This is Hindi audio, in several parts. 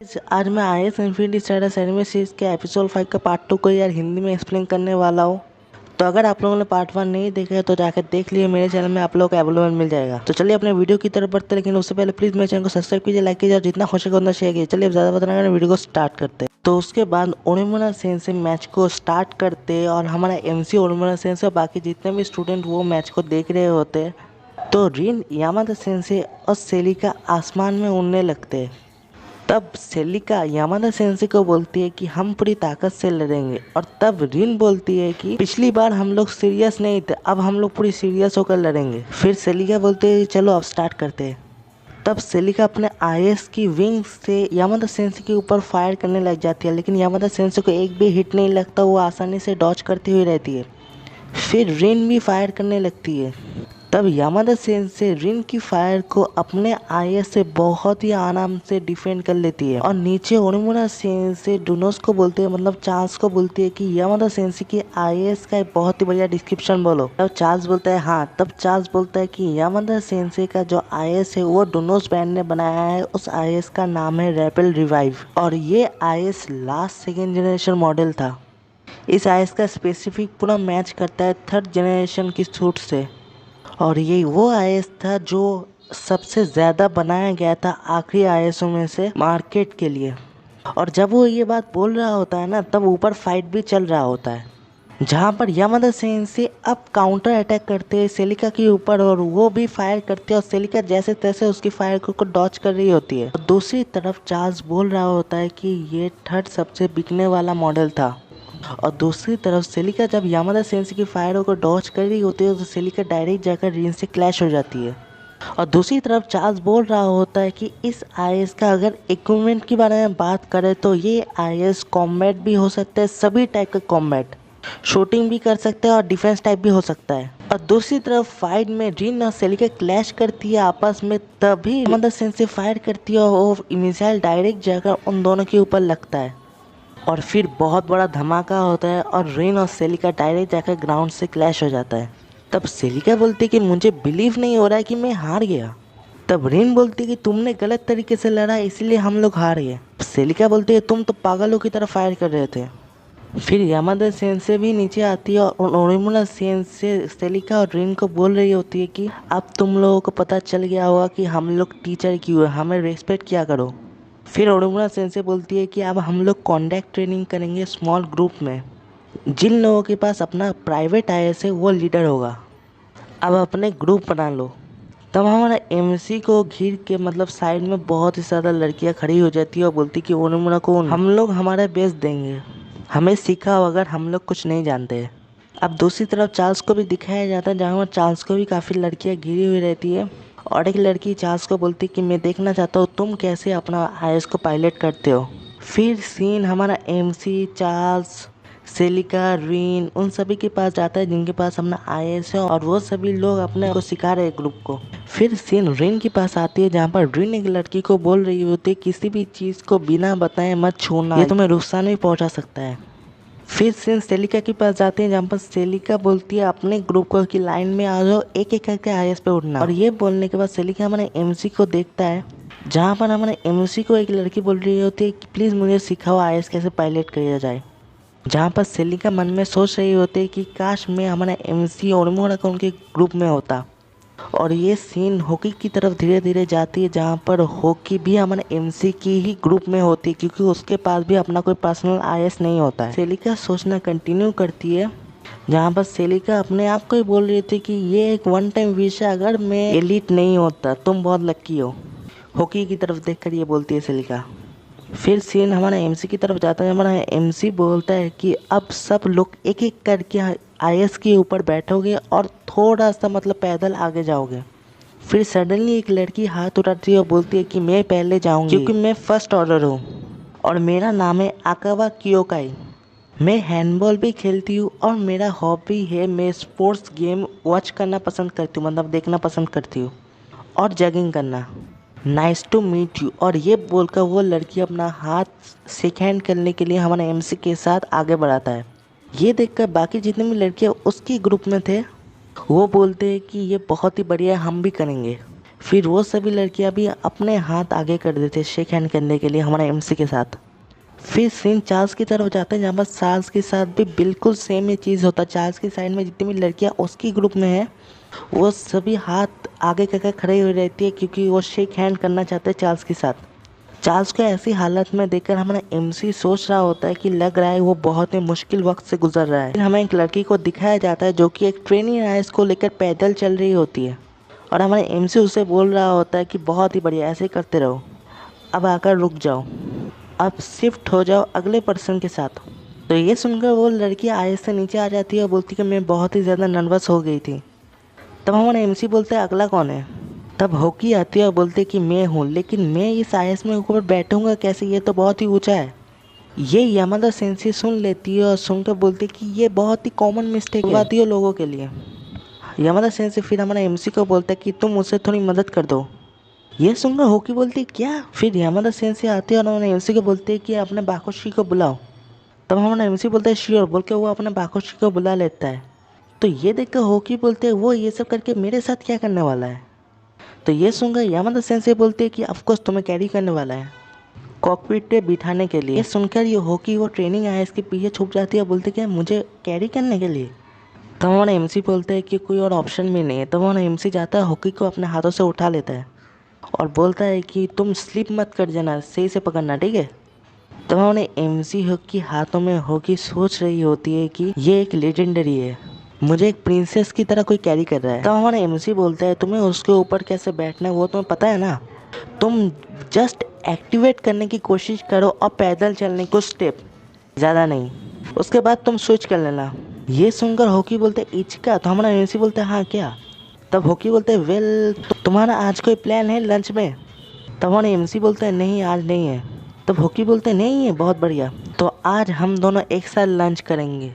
आज मैं IAS infinity status anime series के एपिसोड 5 का पार्ट 2 को यार हिंदी में एक्सप्लेन करने वाला हूँ। तो अगर आप लोगों ने पार्ट 1 नहीं देखा है तो जाकर देख लिए, मेरे चैनल में आप लोगों को अवेलेबल मिल जाएगा। तो चलिए अपने वीडियो की तरफ बढ़ते हैं, लेकिन उससे पहले प्लीज मेरे चैनल को सब्सक्राइब कीजिए, लाइक कीजिए और जितना हो सके उतना शेयर कीजिए। चलिए अब ज़्यादा बताना कर वीडियो को स्टार्ट करते हैं। तो उसके बाद ओनिमुरा सेंसेई मैच को स्टार्ट करते और हमारा एमसी ओनिमुरा सेंसेई और बाकी जितने भी स्टूडेंट वो मैच को देख रहे होते तो रिन, यामादा सेंसेई और सेलिका आसमान में उड़ने लगते। तब सेलिका यामादा सेंसेई को बोलती है कि हम पूरी ताकत से लड़ेंगे, और तब रिन बोलती है कि पिछली बार हम लोग सीरियस नहीं थे, अब हम लोग पूरी सीरियस होकर लड़ेंगे। फिर सेलिका बोलती है चलो अब स्टार्ट करते हैं। तब सेलिका अपने आईएस की विंग से यामादा सेंसेई के ऊपर फायर करने लग जाती है, लेकिन यामादा सेंसेई को एक भी हिट नहीं लगता, वो आसानी से डॉज करती हुई रहती है। फिर रिन भी फायर करने लगती है। तब यामादा सेंसेई रिन की फायर को अपने आईएस से बहुत ही आराम से डिफेंड कर लेती है, और नीचे ओनिमुरा सेंसेई डुनोस को बोलते हैं, मतलब चार्ल्स को बोलती है कि यामादा सेंसेई की आईएस का एक बहुत ही बढ़िया डिस्क्रिप्शन बोलो। तब चार्ल्स बोलता है हाँ। तब चार्ल्स बोलता है कि यामादा सेंसेई का जो आईएस है वो डुनोस बैंड ने बनाया है, उस आईएस का नाम है रेपेल रिवाइव, और ये IS last second generation model था। इस आईएस का स्पेसिफिक पूरा मैच करता है थर्ड जनरेशन की सूट से, और ये वो आईएस था जो सबसे ज़्यादा बनाया गया था आखिरी आईएसओ में से मार्केट के लिए। और जब वो ये बात बोल रहा होता है ना, तब ऊपर फाइट भी चल रहा होता है, जहाँ पर यामादा सेंसेई अब काउंटर अटैक करते हैं सेलिका के ऊपर, और वो भी फायर करते हैं और सेलिका जैसे तैसे उसकी फायर को डॉच कर रही होती है। और दूसरी तरफ चार्ल्स बोल रहा होता है कि ये थर्ड सबसे बिकने वाला मॉडल था। और दूसरी तरफ सेलिका जब यामादा सेंसेई की फायरों को डॉज कर रही होती है तो सेलिका डायरेक्ट जाकर रिन से क्लैश हो जाती है। और दूसरी तरफ चार्ल्स बोल रहा होता है कि इस आईएस का अगर इक्विपमेंट के बारे में बात करें तो ये आईएस कॉम्बैट भी हो सकता है, सभी टाइप का कॉम्बैट, शूटिंग भी कर सकते हैं और डिफेंस टाइप भी हो सकता है। और दूसरी तरफ फाइट में रिन और सेलिका क्लैश करती है आपस में, तभी यामादा सेंसेई फायर करती है और वो मिसाइल डायरेक्ट जाकर उन दोनों के ऊपर लगता है, और फिर बहुत बड़ा धमाका होता है और रिन और सेलिका डायरेक्ट जाकर ग्राउंड से क्लैश हो जाता है। तब सेलिका बोलती है कि मुझे बिलीव नहीं हो रहा है कि मैं हार गया। तब रिन बोलती है कि तुमने गलत तरीके से लड़ा इसलिए हम लोग हार गए। सेलिका बोलती है तुम तो पागलों की तरह फायर कर रहे थे। फिर यामादा सेंसेई भी नीचे आती है और ओनिमुरा सेंसेई सेलिका और रिन को बोल रही होती है कि अब तुम लोगों को पता चल गया होगा कि हम लोग टीचर क्यों है, हमें रेस्पेक्ट किया करो। फिर ओनिमुरा सेंसेई बोलती है कि अब हम लोग कॉन्टैक्ट ट्रेनिंग करेंगे स्मॉल ग्रुप में, जिन लोगों के पास अपना प्राइवेट आईएस है वो लीडर होगा, अब अपने ग्रुप बना लो। तब हमारा एमसी को घिर के, मतलब साइड में बहुत ही ज़्यादा लड़कियां खड़ी हो जाती है और बोलती कि ओनिमुरा को हम लोग हमारा बेस्ट देंगे, हमें सीखा अगर हम लोग कुछ नहीं जानते। अब दूसरी तरफ चार्ल्स को भी दिखाया जाता है, जहाँ चार्ल्स को भी काफ़ी लड़कियां घिरी हुई रहती है, और एक लड़की चार्ल्स को बोलती कि मैं देखना चाहता हूँ तुम कैसे अपना आईएस को पायलट करते हो। फिर सीन हमारा एमसी, चार्ल्स, सेलिका, रिन उन सभी के पास जाता है जिनके पास अपना आईएस है, और वो सभी लोग अपने को सिखा रहे हैं ग्रुप को। फिर सीन रिन के पास आती है, जहाँ पर रिन एक लड़की को बोल रही होती है किसी भी चीज़ को बिना बताए मत छूना, ये तुम्हें नुकसान भी पहुँचा सकता है। फिर सीन सेलिका के पास जाते हैं, जहाँ पर सेलिका बोलती है अपने ग्रुप को कि लाइन में आ जाओ, एक एक करके आईएस पे उठना। और ये बोलने के बाद सेलिका हमारे एमसी को देखता है, जहाँ पर हमारे एमसी को एक लड़की बोल रही होती है कि प्लीज़ मुझे सिखाओ आईएस कैसे पायलट किया जाए। जहाँ पर सेलिका मन में सोच रही होती है कि काश मैं हमारा एमसी ओनिमुरा को उनके ग्रुप में होता। और ये सीन हॉकी की तरफ धीरे धीरे जाती है, जहाँ पर हॉकी भी हमारे एमसी की ही ग्रुप में होती है, क्योंकि उसके पास भी अपना कोई पर्सनल आईएस नहीं होता है। सेलिका सोचना कंटिन्यू करती है, जहाँ पर सेलिका अपने आप को ही बोल रही थी कि ये एक वन टाइम विश है, अगर मैं एलिट नहीं होता तुम बहुत लक्की हो। हॉकी की तरफ देखकर ये बोलती है सेलिका। फिर सीन हमारा एमसी की तरफ जाता है, हमारा एमसी बोलता है कि अब सब लोग एक एक करके आईएस के ऊपर बैठोगे और थोड़ा सा मतलब पैदल आगे जाओगे। फिर सडनली एक लड़की हाथ उठाती है और बोलती है कि मैं पहले जाऊंगी, क्योंकि मैं फर्स्ट ऑर्डर हूँ और मेरा नाम है आकावा कियोकाई। मैं हैंडबॉल भी खेलती हूँ और मेरा हॉबी है, मैं स्पोर्ट्स गेम वॉच करना पसंद करती हूँ, मतलब देखना पसंद करती हूँ, और जॉगिंग करना। Nice to meet you. और ये बोलकर वो लड़की अपना हाथ शेक हैंड करने के लिए हमारे एमसी के साथ आगे बढ़ाता है। ये देखकर बाकी जितने भी लड़कियाँ उसकी ग्रुप में थे वो बोलते हैं कि ये बहुत ही बढ़िया, हम भी करेंगे। फिर वो सभी लड़कियां भी अपने हाथ आगे कर देते शेक हैंड करने के लिए हमारे एमसी के साथ। फिर सीन चार्ल्स की तरफ जाते हैं जहाँ पर चार्ल्स के साथ भी बिल्कुल सेम ही चीज़ होता है। चार्ल्स की साइड में जितनी भी लड़कियाँ उसकी ग्रुप में है वो सभी हाथ आगे करके खड़े हुए रहती है क्योंकि वो शेक हैंड करना चाहते हैं चार्ल्स के साथ। चार्ल्स को ऐसी हालत में देखकर हमारा एमसी सोच रहा होता है कि लग रहा है वो बहुत ही मुश्किल वक्त से गुजर रहा है। फिर हमें एक लड़की को दिखाया जाता है जो कि एक ट्रेनिंग है इसको लेकर पैदल चल रही होती है और हमारे एमसी उसे बोल रहा होता है कि बहुत ही बढ़िया, ऐसे करते रहो, अब आकर रुक जाओ, अब शिफ्ट हो जाओ अगले पर्सन के साथ। तो ये सुनकर वो लड़की आए से नीचे आ जाती है और बोलती कि मैं बहुत ही ज़्यादा नर्वस हो गई थी। तब हमारा एमसी बोलते हैं अगला कौन है। तब होकी आती है और बोलते कि मैं हूँ, लेकिन मैं इस आयस में ऊपर बैठूंगा कैसे, ये तो बहुत ही ऊंचा है। ये यामादा सेंसी सुन लेती है और सुनकर बोलती कि ये बहुत ही कॉमन मिस्टेक आती है लोगों के लिए। यामादा सेंसी फिर हमारा एमसी को बोलता है कि तुम मुझसे थोड़ी मदद कर दो। ये सुनकर होकी बोलती क्या। फिर यामादा सेंसी आती है और हमारे एमसी को बोलते हैं कि अपने बाकुशी को बुलाओ। तब हमारा एमसी बोलता है श्योर बोल के वो अपने बाकुशी को बुला लेता है। तो ये देखकर होकी बोलते हैं वो ये सब करके मेरे साथ क्या करने वाला है। तो ये सुनकर यामादा सेंसे बोलते हैं कि ऑफकोर्स तुम्हें कैरी करने वाला है कॉकपिट पे बिठाने के लिए। ये सुनकर ये होकी वो ट्रेनिंग आया इसके पीछे छुप जाती है, बोलते क्या मुझे कैरी करने के लिए। तब हमारा एमसी बोलता है कि कोई और ऑप्शन भी नहीं है। तब हमारा एमसी जाता है होकी को अपने हाथों से उठा लेता है और बोलता है कि तुम स्लिप मत कर जाना, सही से पकड़ना, ठीक है। तब हमारे एमसी होकी हाथों में होकी सोच रही होती है कि ये एक लेजेंडरी है, मुझे एक प्रिंसेस की तरह कोई कैरी कर रहा है। तो हमारा एमसी बोलता है तुम्हें उसके ऊपर कैसे बैठना है वो तुम्हें पता है ना, तुम जस्ट एक्टिवेट करने की कोशिश करो और पैदल चलने कुछ स्टेप, ज़्यादा नहीं, उसके बाद तुम स्विच कर लेना। ये सुनकर होकी बोलते इचका। तो हमारा एमसी बोलता है हाँ क्या। तब होकी बोलते हैं वेल तुम्हारा आज कोई प्लान है लंच में। तब हमारा एमसी बोलता है नहीं आज नहीं है। तब होकी बोलते हैं नहीं है, बहुत बढ़िया, तो आज हम दोनों एक साथ लंच करेंगे।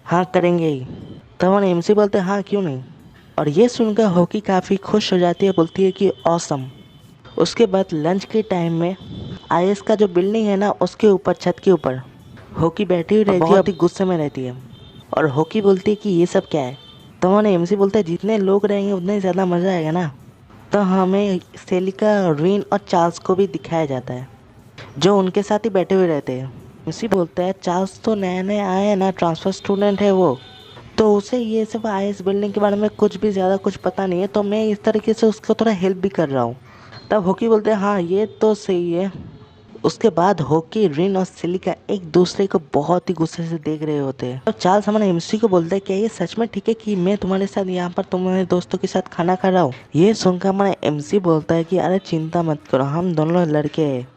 हाँ करेंगे ही। तब हमारे एमसी बोलते हैं हाँ क्यों नहीं। और ये सुनकर होकी काफ़ी खुश हो जाती है, बोलती है कि ऑसम। उसके बाद लंच के टाइम में आईएस का जो बिल्डिंग है ना उसके ऊपर छत के ऊपर होकी बैठी हुई रहती है, बहुत ही गुस्से में रहती है और होकी बोलती है कि ये सब क्या है। तो हमारे एमसी बोलते हैं जितने लोग रहेंगे उतने ही ज़्यादा मज़ा आएगा ना। तो हमें सेलिका, रिन और चार्ल्स को भी दिखाया जाता है जो उनके साथ ही बैठे हुए रहते हैं। एमसी बोलता है चार्ल्स तो नया नया आया है ना, ट्रांसफ़र स्टूडेंट है वो, तो उसे ये सब आईएस बिल्डिंग के बारे में कुछ भी ज़्यादा कुछ पता नहीं है, तो मैं इस तरीके से उसको थोड़ा हेल्प भी कर रहा हूँ। तब होकी बोलते हैं हाँ ये तो सही है। उसके बाद होकी, रिन और सिलिका एक दूसरे को बहुत ही गुस्से से देख रहे होते हैं। तो चार्ल्स हमारे एमसी को बोलता है क्या ये सच में ठीक है कि मैं तुम्हारे साथ यहाँ पर तुम्हारे दोस्तों के साथ खाना खा रहा हूँ। ये सुनकर हमारा एमसी बोलता है कि अरे चिंता मत करो, हम दोनों लड़के हैं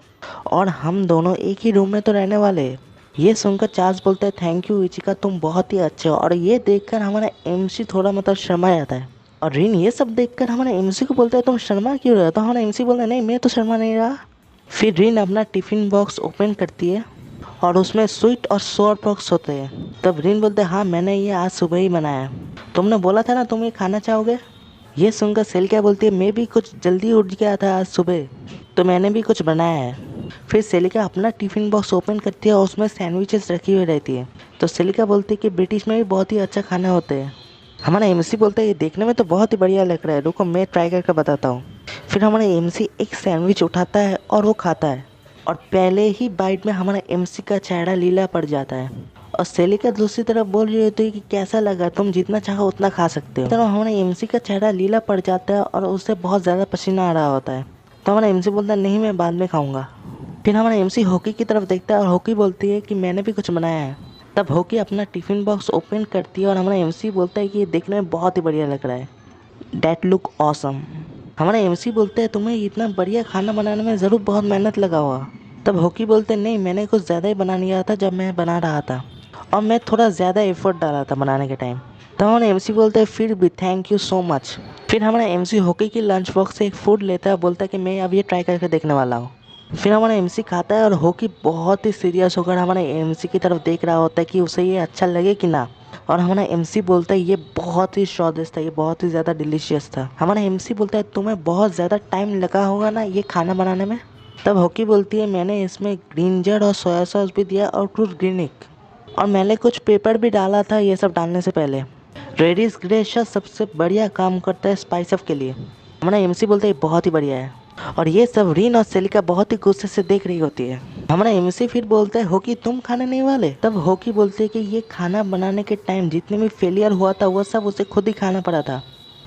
और हम दोनों एक ही रूम में तो रहने वाले हैं। ये सुनकर चार्ल्स बोलता है थैंक यू इचिका, तुम बहुत ही अच्छे हो। और ये देखकर हमारा एमसी थोड़ा मतलब शर्मा जाता है और रिन ये सब देखकर हमारे एमसी को बोलता है तुम शर्मा क्यों रहे हो। तो हमारा एमसी बोलता है नहीं मैं तो शर्मा नहीं रहा। फिर रिन अपना टिफ़िन बॉक्स ओपन करती है और उसमें स्वीट और सोर बॉक्स होते हैं। तब रिन बोलते हैं हाँ मैंने ये आज सुबह ही बनाया, तुमने बोला था ना तुम ये खाना चाहोगे। ये सुनकर सेलिका बोलती है मैं भी कुछ जल्दी उठ गया था आज सुबह, तो मैंने भी कुछ बनाया है। फिर सेलिका अपना टिफ़िन बॉक्स ओपन करती है और उसमें सैंडविचेस रखी हुई रहती है। तो सेलिका बोलती है कि ब्रिटिश में भी बहुत ही अच्छा खाना होते हैं। हमारा एमसी बोलता है ये देखने में तो बहुत ही बढ़िया लग रहा है, रुको मैं ट्राई करके बताता हूँ। फिर हमारा एमसी एक सैंडविच उठाता है और वो खाता है और पहले ही बाइट में हमारा एमसी का चेहरा लीला पड़ जाता है और सेलिका दूसरी तरफ बोल रही होती है कि कैसा लगा, तुम जितना चाहो उतना खा सकते हो। तो हमारे एमसी का चेहरा लीला पड़ जाता है और उससे बहुत ज़्यादा पसीना आ रहा होता है। तो हमारा एमसी बोलता है नहीं मैं बाद में खाऊंगा। फिर हमारा एमसी होकी की तरफ देखता है और होकी बोलती है कि मैंने भी कुछ बनाया है। तब होकी अपना टिफ़िन बॉक्स ओपन करती है और हमारा एमसी बोलता है कि ये देखने में बहुत ही बढ़िया लग रहा है, डैट लुक ऑसम। हमारा एमसी बोलते हैं तुम्हें इतना बढ़िया खाना बनाने में ज़रूर बहुत मेहनत लगा हुआ। तब होकी बोलते नहीं मैंने कुछ ज़्यादा ही बना लिया था जब मैं बना रहा था और मैं थोड़ा ज़्यादा एफर्ट डाला था बनाने के टाइम। तब हमारा एमसी बोलते हैं फिर भी थैंक यू सो मच। फिर हमारा एमसी होकी की लंच बॉक्स से एक फूड लेता है, बोलता है कि मैं अब ये ट्राई करके देखने वाला हूँ। फिर हमारा एमसी खाता है और होकी बहुत ही सीरियस होकर हमारे एमसी की तरफ देख रहा होता है कि उसे ये अच्छा लगे कि ना। और हमारा एमसी बोलता है ये बहुत ही स्वादिष्ट था, ये बहुत ही ज़्यादा डिलीशियस था। हमारा एमसी बोलता है तुम्हें बहुत ज़्यादा टाइम लगा होगा ना ये खाना बनाने में। तब होकी बोलती है मैंने इसमें ग्रीनजर और सोया सॉस भी दिया और कुछ ग्रीनिक और मैंने कुछ पेपर भी डाला था ये सब डालने से पहले। रेडिश ग्रेशा सबसे बढ़िया काम करता है स्पाइस अप के लिए। हमारा एमसी बोलता है बहुत ही बढ़िया है। और ये सब रीन और सेलिका बहुत ही गुस्से से देख रही होती है। हमारा एमसी फिर बोलता है होकी तुम खाने नहीं वाले। तब होकी बोलते है कि ये खाना बनाने के टाइम जितने भी फेलियर हुआ था वो सब उसे खुद ही खाना पड़ा था।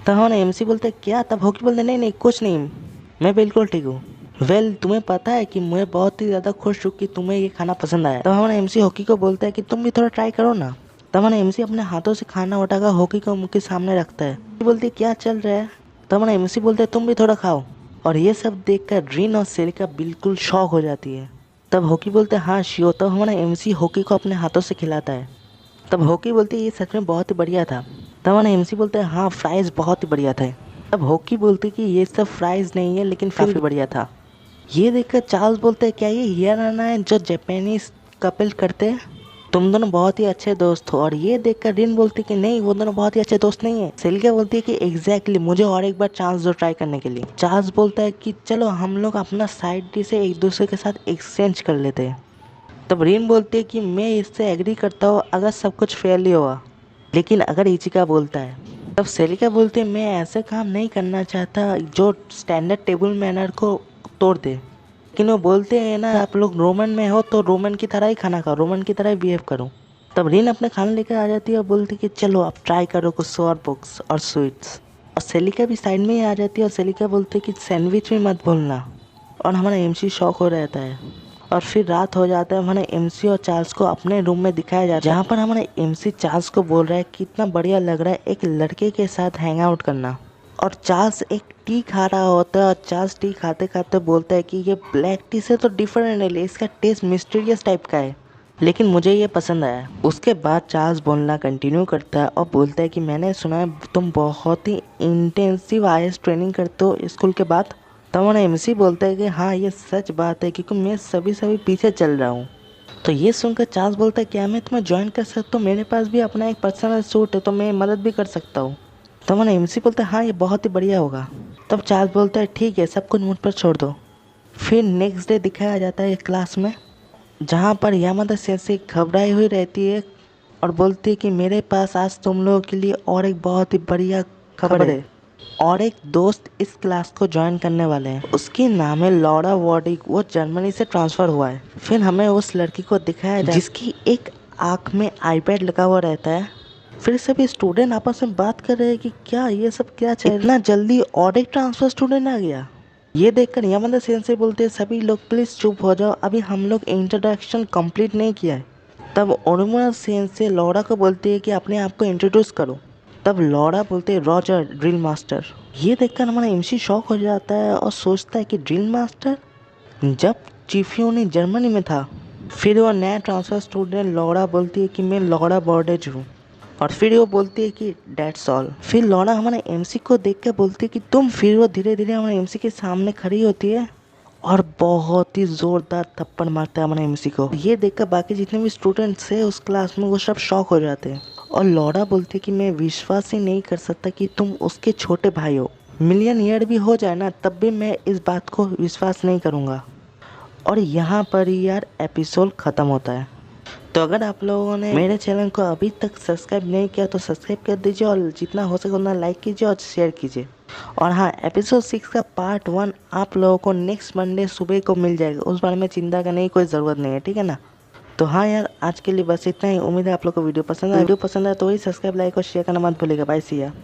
तब हमारा एमसी बोलते है क्या। तब होकी बोलते नहीं नहीं कुछ नहीं, मैं बिल्कुल ठीक हूँ। वेल तुम्हें पता है कि मैं बहुत ही ज़्यादा खुश हूँ कि तुम्हें ये खाना पसंद आया। तब हमारा एमसी होकी को बोलता है कि तुम भी थोड़ा ट्राई करो ना। तब हमारा एमसी अपने हाथों से खाना उठाकर होकी को मुंह के सामने रखता है। बोलती है क्या चल रहा है। तब हमारा एमसी बोलता है तुम भी थोड़ा खाओ। और ये सब देखकर रीन और सेलिका बिल्कुल शॉक हो जाती है। तब होकी बोलते हैं हाँ श्योर। तब हमारा एमसी होकी को अपने हाथों से खिलाता है। तब होकी बोलती है ये सच में बहुत ही बढ़िया था। तब हमारा एमसी बोलते हैं हाँ फ्राइज़ बहुत ही बढ़िया थे। तब होकी बोलती कि ये सब फ्राइज़ नहीं है लेकिन काफ़ी बढ़िया था। ये देखकर चार्ल्स बोलते हैं क्या ये हियर आना है जो जापानीज कपल करते हैं। तुम दोनों बहुत ही अच्छे दोस्त हो। और ये देखकर रिन बोलती कि नहीं वो दोनों बहुत ही अच्छे दोस्त नहीं है। सेलिका बोलती है कि एग्जैक्टली मुझे और एक बार चांस दो ट्राई करने के लिए। चार्ल्स बोलता है कि चलो हम लोग अपना साइड डिश एक दूसरे के साथ एक्सचेंज कर लेते हैं। तब रिन बोलती है कि मैं इससे एग्री करता हूँ अगर सब कुछ फेयरली हुआ, लेकिन अगर इचिका बोलता है। तब सेलिका बोलती है मैं ऐसे काम नहीं करना चाहता जो स्टैंडर्ड टेबल मैनर को तोड़ दे। लेकिन वो बोलते हैं ना आप लोग रोमन में हो तो रोमन की तरह ही खाना खाओ, रोमन की तरह ही बिहेव करो। तब रीन अपने खाना लेकर आ जाती है और बोलती है कि चलो आप ट्राई करो कुछ सोर बुक्स और स्वीट्स। और सेलिका भी साइड में ही आ जाती है और सेलिका बोलती है कि सैंडविच भी मत भूलना। और हमारा एमसी शॉक हो रहता है। और फिर रात हो जाता है। हमारे एमसी और चार्ल्स को अपने रूम में दिखाया जाता है जहाँ पर हमारे एमसी चार्ल्स को बोल रहा है कितना बढ़िया लग रहा है एक लड़के के साथ हैंग आउट करना। और चार्ल्स एक टी खा रहा होता है और चार्ल्स टी खाते खाते बोलता है कि ये ब्लैक टी से तो डिफरेंट है, इसका टेस्ट मिस्टीरियस टाइप का है, लेकिन मुझे ये पसंद आया। उसके बाद चार्ल्स बोलना कंटिन्यू करता है और बोलता है कि मैंने सुना है तुम बहुत ही इंटेंसिव आईएएस ट्रेनिंग करते हो स्कूल के बाद। तब हमारा एमसी बोलता है कि हाँ ये सच बात है क्योंकि मैं सभी पीछे चल रहा हूँ। तो ये सुनकर चार्ल्स बोलता है क्या मैं तुम्हें ज्वाइन कर सकता हूँ, मेरे पास भी अपना एक पर्सनल सूट है तो मैं मदद भी कर सकता हूँ। तब हमारा एमसी बोलता है हाँ ये बहुत ही बढ़िया होगा। तब चार्ल्स बोलता है ठीक है सब कुछ मुझ पर छोड़ दो। फिर नेक्स्ट डे दिखाया जाता है क्लास में जहाँ पर यामादा सेंसेई घबराई हुई रहती है और बोलती है कि मेरे पास आज तुम लोगों के लिए और एक बहुत ही बढ़िया खबर है और एक दोस्त इस क्लास को ज्वाइन करने वाले हैं। उसकी नाम है लॉरा वॉर्डिक, वो जर्मनी से ट्रांसफ़र हुआ है। फिर हमें उस लड़की को दिखाया जाए जिसकी एक आँख में आईपैड लगा हुआ रहता है। फिर सभी स्टूडेंट आपस में बात कर रहे हैं कि क्या ये सब क्या चल इतना जल्दी और एक ट्रांसफर स्टूडेंट आ गया। ये देखकर यामादा सेंसेई बोलते हैं सभी लोग प्लीज़ चुप हो जाओ, अभी हम लोग इंट्रोडक्शन कंप्लीट नहीं किया है। तब ओनिमुरा सेंसेई लॉरा को बोलती है कि अपने आप को इंट्रोड्यूस करो। तब लॉरा बोलते हैं रॉजर ड्रिल मास्टर। ये देखकर हमारा एमसी शॉक हो जाता है और सोचता है कि ड्रिल मास्टर जब चीफियोनी जर्मनी में था। फिर वो नया ट्रांसफर स्टूडेंट लॉरा बोलती है कि मैं लॉरा बॉर्डेज हूँ और फिर वो बोलती है कि डेट्स ऑल। फिर लॉरा हमारे एमसी को देख कर बोलती है कि तुम। फिर वो धीरे धीरे हमारे एमसी के सामने खड़ी होती है और बहुत ही ज़ोरदार थप्पड़ मारता है हमारे एमसी को। ये देखकर बाकी जितने भी स्टूडेंट्स हैं उस क्लास में वो सब शॉक हो जाते हैं और लॉरा बोलती है कि मैं विश्वास ही नहीं कर सकता कि तुम उसके छोटे भाई हो। मिलियन ईयर भी हो जाए ना तब भी मैं इस बात को विश्वास नहीं करूँगा। और यहाँ पर ही यार एपिसोड ख़त्म होता है। तो अगर आप लोगों ने मेरे चैनल को अभी तक सब्सक्राइब नहीं किया तो सब्सक्राइब कर दीजिए और जितना हो सके उतना लाइक कीजिए और शेयर कीजिए। और हाँ एपिसोड 6 का पार्ट 1 आप लोगों को नेक्स्ट मंडे सुबह को मिल जाएगा, उस बारे में चिंता करने की कोई ज़रूरत नहीं है, ठीक है ना। तो हाँ यार आज के लिए बस इतना ही। उम्मीद है आप लोग को वीडियो पसंद आए तो वही सब्सक्राइब लाइक और शेयर करना मत भूलिएगा। बाय, सी या।